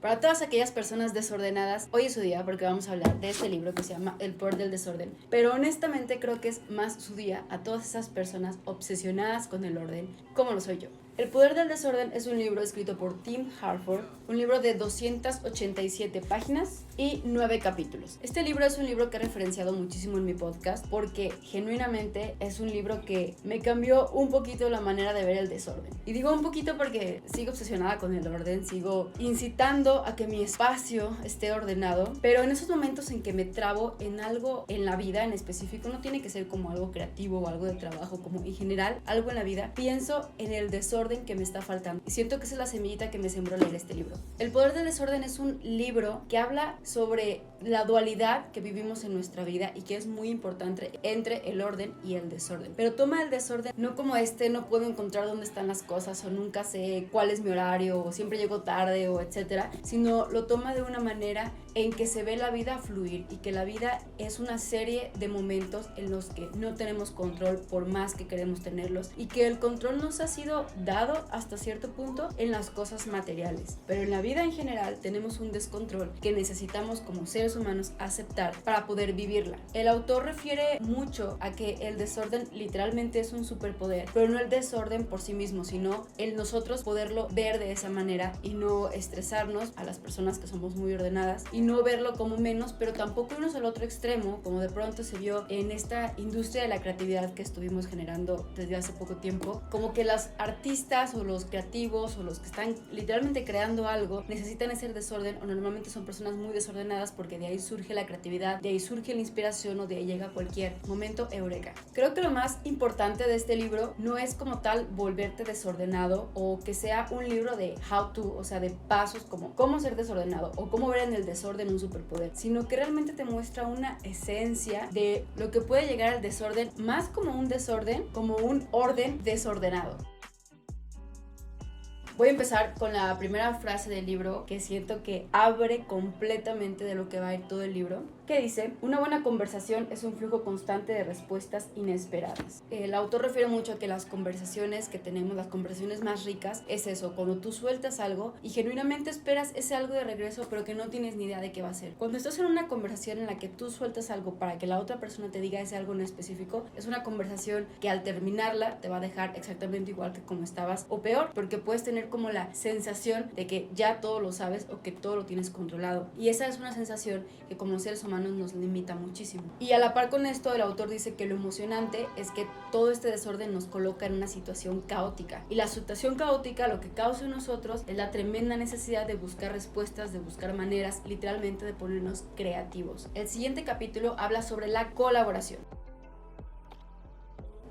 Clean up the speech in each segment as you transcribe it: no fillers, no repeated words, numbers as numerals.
Para todas aquellas personas desordenadas, hoy es su día porque vamos a hablar de este libro que se llama El poder del desorden. Pero honestamente creo que es más su día a todas esas personas obsesionadas con el orden, como lo soy yo. El poder del desorden es un libro escrito por Tim Harford, un libro de 287 páginas y 9 capítulos. Este libro es un libro que he referenciado muchísimo en mi podcast porque genuinamente es un libro que me cambió un poquito la manera de ver el desorden. Y digo un poquito porque sigo obsesionada con el orden, sigo incitando a que mi espacio esté ordenado, pero en esos momentos en que me trabo en algo en la vida en específico, no tiene que ser como algo creativo o algo de trabajo, como en general algo en la vida, pienso en el desorden que me está faltando y siento que esa es la semillita que me sembró leer este libro. El poder del desorden es un libro que habla sobre la dualidad que vivimos en nuestra vida y que es muy importante entre el orden y el desorden, pero toma el desorden no como no puedo encontrar dónde están las cosas o nunca sé cuál es mi horario o siempre llego tarde o etcétera, sino lo toma de una manera en que se ve la vida fluir y que la vida es una serie de momentos en los que no tenemos control por más que queremos tenerlos y que el control nos ha sido dado hasta cierto punto en las cosas materiales, pero en la vida en general tenemos un descontrol que necesitamos como seres humanos aceptar para poder vivirla. El autor refiere mucho a que el desorden literalmente es un superpoder, pero no el desorden por sí mismo, sino el nosotros poderlo ver de esa manera y no estresarnos a las personas que somos muy ordenadas y no verlo como menos, pero tampoco irnos al otro extremo, como de pronto se vio en esta industria de la creatividad que estuvimos generando desde hace poco tiempo, como que las artistas o los creativos o los que están literalmente creando algo necesitan ese desorden o normalmente son personas muy desordenadas porque de ahí surge la creatividad, de ahí surge la inspiración o de ahí llega cualquier momento eureka. Creo que lo más importante de este libro no es como tal volverte desordenado o que sea un libro de how to, o sea de pasos como cómo ser desordenado o cómo ver en el desorden un superpoder, sino que realmente te muestra una esencia de lo que puede llegar al desorden, más como un desorden, como un orden desordenado. Voy a empezar con la primera frase del libro que siento que abre completamente de lo que va a ir todo el libro, que dice: una buena conversación es un flujo constante de respuestas inesperadas. El autor refiere mucho a que las conversaciones que tenemos, las conversaciones más ricas, es eso, cuando tú sueltas algo y genuinamente esperas ese algo de regreso, pero que no tienes ni idea de qué va a ser. Cuando estás en una conversación en la que tú sueltas algo para que la otra persona te diga ese algo en específico, es una conversación que al terminarla te va a dejar exactamente igual que como estabas o peor, porque puedes tener como la sensación de que ya todo lo sabes o que todo lo tienes controlado, y esa es una sensación que como seres humanos nos limita muchísimo. Y a la par con esto, el autor dice que lo emocionante es que todo este desorden nos coloca en una situación caótica, y la situación caótica lo que causa en nosotros es la tremenda necesidad de buscar respuestas, de buscar maneras, literalmente de ponernos creativos. El siguiente capítulo habla sobre la colaboración.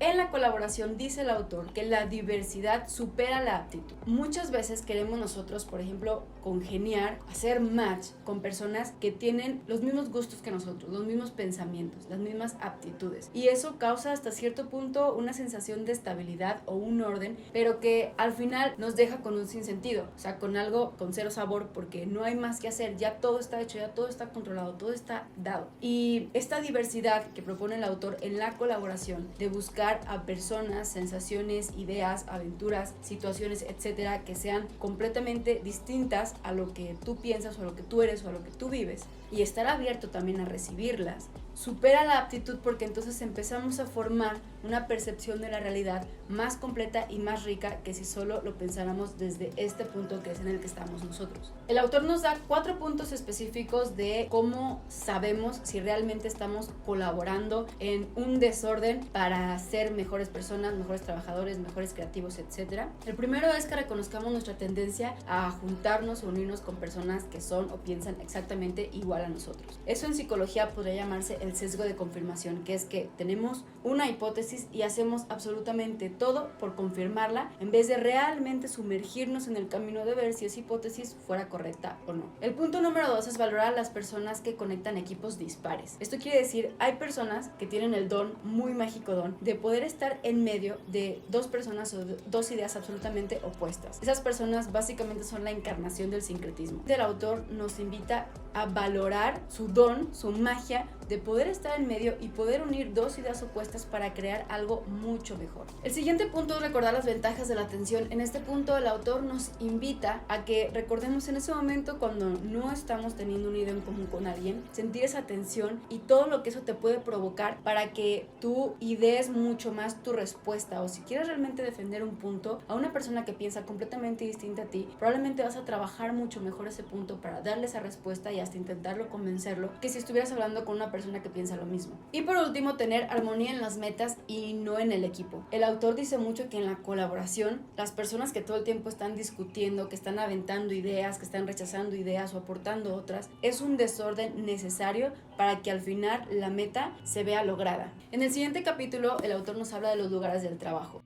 En la colaboración dice el autor que la diversidad supera la aptitud. Muchas veces queremos nosotros, por ejemplo, congeniar, hacer match con personas que tienen los mismos gustos que nosotros, los mismos pensamientos, las mismas aptitudes. Y eso causa hasta cierto punto una sensación de estabilidad o un orden, pero que al final nos deja con un sinsentido, o sea, con algo con cero sabor, porque no hay más que hacer, ya todo está hecho, ya todo está controlado, todo está dado. Y esta diversidad que propone el autor en la colaboración, de buscar a personas, sensaciones, ideas, aventuras, situaciones, etcétera, que sean completamente distintas a lo que tú piensas o a lo que tú eres o a lo que tú vives, y estar abierto también a recibirlas, supera la aptitud, porque entonces empezamos a formar una percepción de la realidad más completa y más rica que si solo lo pensáramos desde este punto que es en el que estamos nosotros. El autor nos da 4 puntos específicos de cómo sabemos si realmente estamos colaborando en un desorden para ser mejores personas, mejores trabajadores, mejores creativos, etc. El primero es que reconozcamos nuestra tendencia a juntarnos o unirnos con personas que son o piensan exactamente igual a nosotros. Eso en psicología podría llamarse el sesgo de confirmación, que es que tenemos una hipótesis y hacemos absolutamente todo por confirmarla en vez de realmente sumergirnos en el camino de ver si esa hipótesis fuera correcta o no. El punto número 2 es valorar a las personas que conectan equipos dispares. Esto quiere decir, hay personas que tienen el don, muy mágico don, de poder estar en medio de dos personas o dos ideas absolutamente opuestas. Esas personas básicamente son la encarnación del sincretismo. El autor nos invita a valorar su don, su magia, de poder estar en medio y poder unir dos ideas opuestas para crear algo mucho mejor. El siguiente punto es recordar las ventajas de la atención. En este punto el autor nos invita a que recordemos en ese momento cuando no estamos teniendo una idea en común con alguien, sentir esa tensión y todo lo que eso te puede provocar para que tú idees mucho más tu respuesta, o si quieres realmente defender un punto a una persona que piensa completamente distinta a ti, probablemente vas a trabajar mucho mejor ese punto para darle esa respuesta y hasta intentarlo convencerlo que si estuvieras hablando con una persona que piensa lo mismo. Y por último, tener armonía en las metas y no en el equipo. El autor dice mucho que en la colaboración, las personas que todo el tiempo están discutiendo, que están aventando ideas, que están rechazando ideas o aportando otras, es un desorden necesario para que al final la meta se vea lograda. En el siguiente capítulo, el autor nos habla de los lugares del trabajo,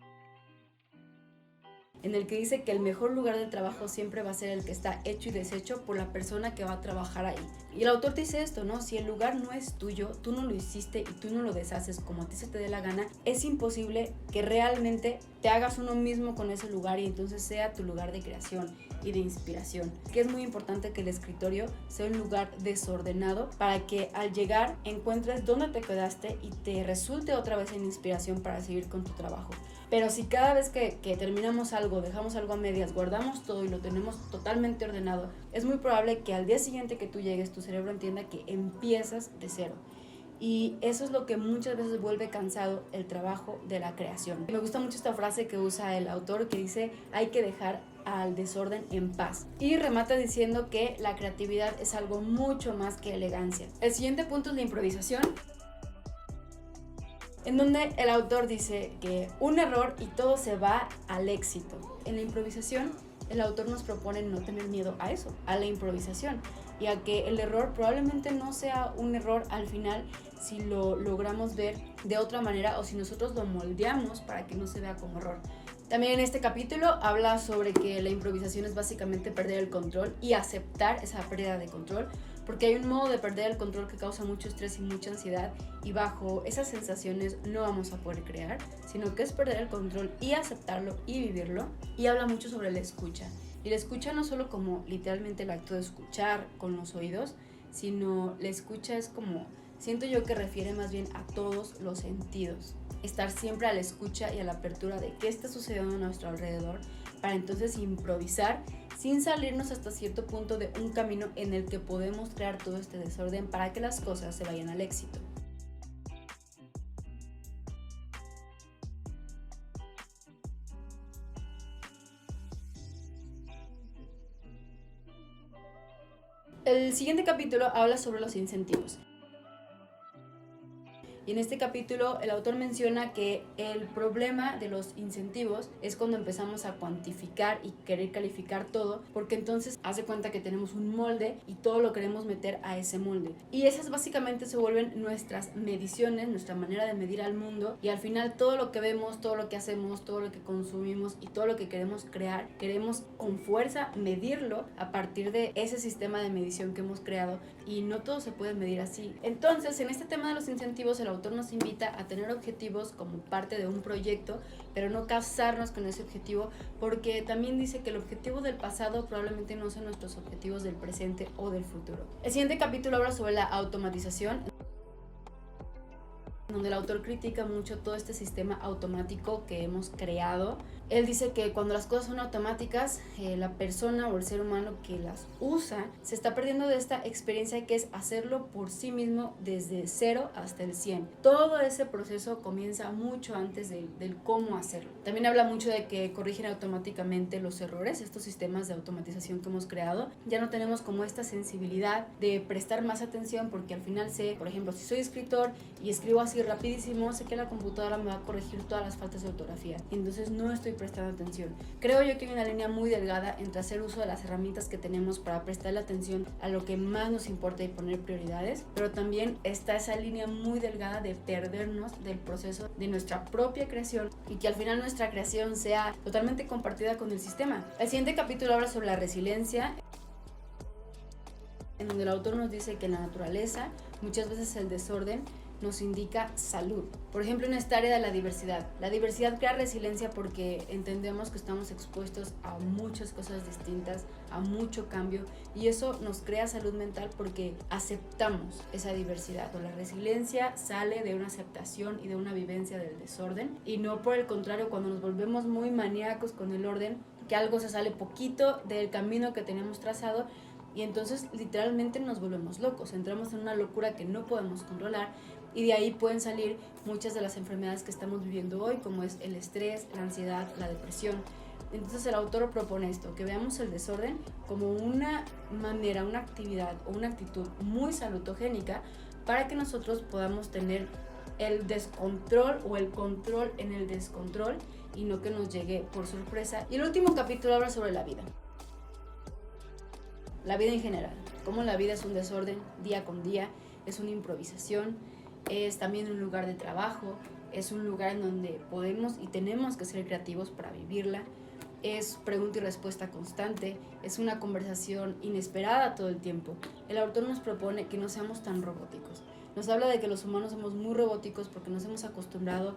en el que dice que el mejor lugar del trabajo siempre va a ser el que está hecho y deshecho por la persona que va a trabajar ahí. Y el autor dice esto, ¿no? Si el lugar no es tuyo, tú no lo hiciste y tú no lo deshaces como a ti se te dé la gana, es imposible que realmente te hagas uno mismo con ese lugar y entonces sea tu lugar de creación y de inspiración. Que es muy importante que el escritorio sea un lugar desordenado para que al llegar encuentres dónde te quedaste y te resulte otra vez en inspiración para seguir con tu trabajo. Pero si cada vez que terminamos algo, dejamos algo a medias, guardamos todo y lo tenemos totalmente ordenado, es muy probable que al día siguiente que tú llegues, tu cerebro entienda que empiezas de cero. Y eso es lo que muchas veces vuelve cansado el trabajo de la creación. Me gusta mucho esta frase que usa el autor que dice: hay que dejar al desorden en paz. Y remata diciendo que la creatividad es algo mucho más que elegancia. El siguiente punto es la improvisación, en donde el autor dice que un error y todo se va al éxito. En la improvisación, el autor nos propone no tener miedo a eso, a la improvisación, y a que el error probablemente no sea un error al final si lo logramos ver de otra manera o si nosotros lo moldeamos para que no se vea como error. También en este capítulo habla sobre que la improvisación es básicamente perder el control y aceptar esa pérdida de control, porque hay un modo de perder el control que causa mucho estrés y mucha ansiedad, y bajo esas sensaciones no vamos a poder crear, sino que es perder el control y aceptarlo y vivirlo. Y habla mucho sobre la escucha, y la escucha no solo como literalmente el acto de escuchar con los oídos, sino la escucha es como, siento yo que refiere más bien a todos los sentidos, estar siempre a la escucha y a la apertura de qué está sucediendo a nuestro alrededor, para entonces improvisar sin salirnos hasta cierto punto de un camino en el que podemos crear todo este desorden para que las cosas se vayan al éxito. El siguiente capítulo habla sobre los incentivos. Y en este capítulo el autor menciona que el problema de los incentivos es cuando empezamos a cuantificar y querer calificar todo, porque entonces hace cuenta que tenemos un molde y todo lo queremos meter a ese molde. Y esas básicamente se vuelven nuestras mediciones, nuestra manera de medir al mundo, y al final todo lo que vemos, todo lo que hacemos, todo lo que consumimos y todo lo que queremos crear, queremos con fuerza medirlo a partir de ese sistema de medición que hemos creado, y no todo se puede medir así. Entonces, en este tema de los incentivos, el autor nos invita a tener objetivos como parte de un proyecto, pero no casarnos con ese objetivo, porque también dice que el objetivo del pasado probablemente no sean nuestros objetivos del presente o del futuro. El siguiente capítulo habla sobre la automatización, donde el autor critica mucho todo este sistema automático que hemos creado. Él dice que cuando las cosas son automáticas, la persona o el ser humano que las usa se está perdiendo de esta experiencia que es hacerlo por sí mismo desde 0 hasta el 100. Todo ese proceso comienza mucho antes del cómo hacerlo. También habla mucho de que corrigen automáticamente los errores, estos sistemas de automatización que hemos creado. Ya no tenemos como esta sensibilidad de prestar más atención, porque al final sé, por ejemplo, si soy escritor y escribo así rapidísimo, sé que la computadora me va a corregir todas las faltas de ortografía, entonces no estoy prestando atención. Creo yo que hay una línea muy delgada entre hacer uso de las herramientas que tenemos para prestarle atención a lo que más nos importa y poner prioridades, pero también está esa línea muy delgada de perdernos del proceso de nuestra propia creación y que al final nuestra creación sea totalmente compartida con el sistema. El siguiente capítulo habla sobre la resiliencia, en donde el autor nos dice que en la naturaleza muchas veces el desorden nos indica salud. Por ejemplo, en esta área de la diversidad. La diversidad crea resiliencia porque entendemos que estamos expuestos a muchas cosas distintas, a mucho cambio, y eso nos crea salud mental porque aceptamos esa diversidad. La resiliencia sale de una aceptación y de una vivencia del desorden, y no por el contrario cuando nos volvemos muy maníacos con el orden, que algo se sale poquito del camino que teníamos trazado, y entonces literalmente nos volvemos locos, entramos en una locura que no podemos controlar, y de ahí pueden salir muchas de las enfermedades que estamos viviendo hoy, como es el estrés, la ansiedad, la depresión. Entonces el autor propone esto, que veamos el desorden como una manera, una actividad o una actitud muy salutogénica para que nosotros podamos tener el descontrol o el control en el descontrol y no que nos llegue por sorpresa. Y el último capítulo habla sobre la vida. La vida en general, cómo la vida es un desorden día con día, es una improvisación, es también un lugar de trabajo, es un lugar en donde podemos y tenemos que ser creativos para vivirla, es pregunta y respuesta constante, es una conversación inesperada todo el tiempo. El autor nos propone que no seamos tan robóticos. Nos habla de que los humanos somos muy robóticos porque nos hemos acostumbrado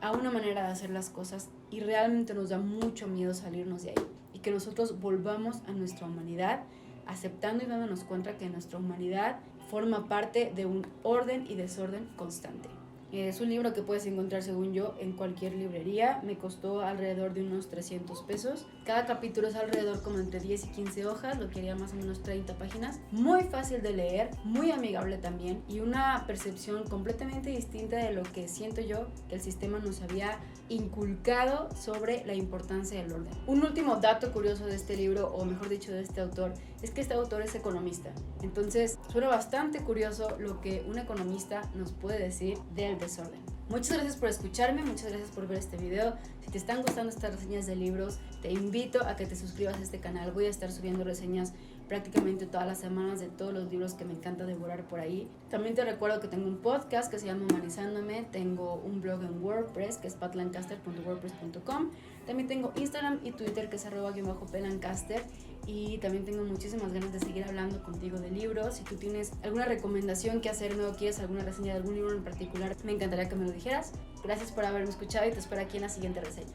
a una manera de hacer las cosas y realmente nos da mucho miedo salirnos de ahí. Y que nosotros volvamos a nuestra humanidad, aceptando y dándonos cuenta que nuestra humanidad forma parte de un orden y desorden constante. Es un libro que puedes encontrar, según yo, en cualquier librería. Me costó alrededor de unos 300 pesos. Cada capítulo es alrededor como entre 10 y 15 hojas, lo que haría más o menos 30 páginas. Muy fácil de leer, muy amigable también, y una percepción completamente distinta de lo que siento yo que el sistema nos había inculcado sobre la importancia del orden. Un último dato curioso de este libro, o mejor dicho de este autor, es que este autor es economista. Entonces suena bastante curioso lo que un economista nos puede decir del desorden. Muchas gracias por escucharme, muchas gracias por ver este video. Si te están gustando estas reseñas de libros, te invito a que te suscribas a este canal. Voy a estar subiendo reseñas prácticamente todas las semanas de todos los libros que me encanta devorar por ahí. También te recuerdo que tengo un podcast que se llama Humanizándome, tengo un blog en WordPress que es patlancaster.wordpress.com, también tengo Instagram y Twitter que es @pelancaster, y también tengo muchísimas ganas de seguir hablando contigo de libros. Si tú tienes alguna recomendación que hacerme o quieres alguna reseña de algún libro en particular, me encantaría que me lo dijeras. Gracias por haberme escuchado y te espero aquí en la siguiente reseña.